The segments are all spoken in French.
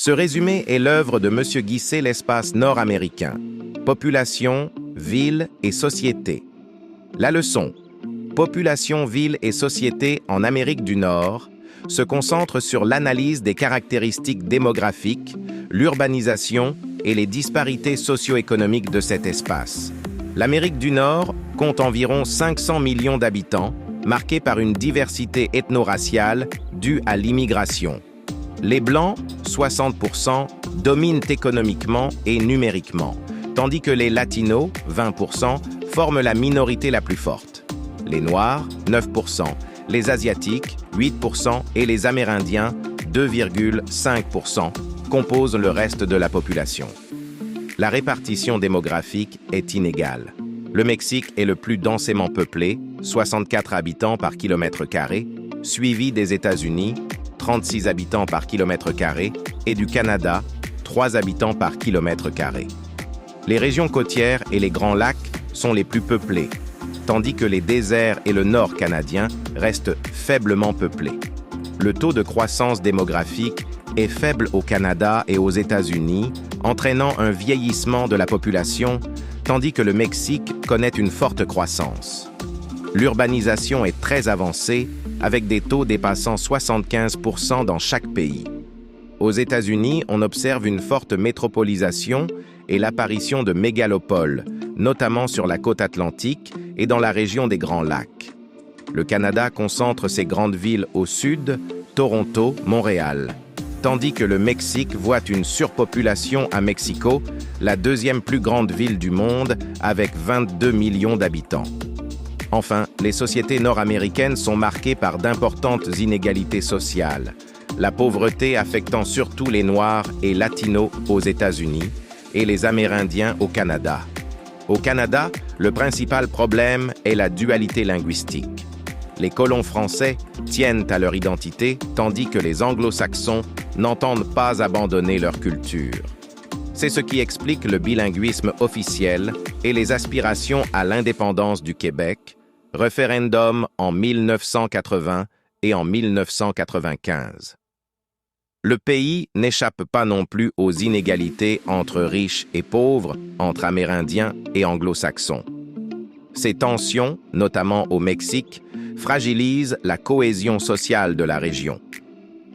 Ce résumé est l'œuvre de M. Guisset, l'espace nord-américain. Population, ville et société. La leçon. Population, ville et société en Amérique du Nord se concentre sur l'analyse des caractéristiques démographiques, l'urbanisation et les disparités socio-économiques de cet espace. L'Amérique du Nord compte environ 500 millions d'habitants, marqués par une diversité ethno-raciale due à l'immigration. Les Blancs, 60%, dominent économiquement et numériquement, tandis que les Latinos, 20%, forment la minorité la plus forte. Les Noirs, 9%, les Asiatiques, 8% et les Amérindiens, 2,5%, composent le reste de la population. La répartition démographique est inégale. Le Mexique est le plus densément peuplé, 64 habitants par kilomètre carré, suivi des États-Unis, 36 habitants par kilomètre carré, et du Canada, 3 habitants par kilomètre carré. Les régions côtières et les grands lacs sont les plus peuplées, tandis que les déserts et le nord canadien restent faiblement peuplés. Le taux de croissance démographique est faible au Canada et aux États-Unis, entraînant un vieillissement de la population, tandis que le Mexique connaît une forte croissance. L'urbanisation est très avancée, avec des taux dépassant 75% dans chaque pays. Aux États-Unis, on observe une forte métropolisation et l'apparition de mégalopoles, notamment sur la côte atlantique et dans la région des Grands Lacs. Le Canada concentre ses grandes villes au sud, Toronto, Montréal, tandis que le Mexique voit une surpopulation à Mexico, la deuxième plus grande ville du monde, avec 22 millions d'habitants. Enfin, les sociétés nord-américaines sont marquées par d'importantes inégalités sociales, la pauvreté affectant surtout les Noirs et Latinos aux États-Unis et les Amérindiens au Canada. Au Canada, le principal problème est la dualité linguistique. Les colons français tiennent à leur identité, tandis que les anglo-saxons n'entendent pas abandonner leur culture. C'est ce qui explique le bilinguisme officiel et les aspirations à l'indépendance du Québec, référendum en 1980 et en 1995. Le pays n'échappe pas non plus aux inégalités entre riches et pauvres, entre Amérindiens et Anglo-Saxons. Ces tensions, notamment au Mexique, fragilisent la cohésion sociale de la région.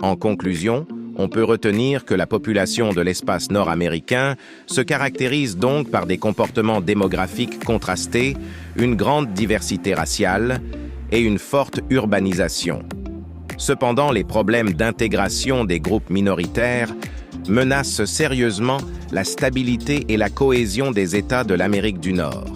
En conclusion, on peut retenir que la population de l'espace nord-américain se caractérise donc par des comportements démographiques contrastés, une grande diversité raciale et une forte urbanisation. Cependant, les problèmes d'intégration des groupes minoritaires menacent sérieusement la stabilité et la cohésion des États de l'Amérique du Nord.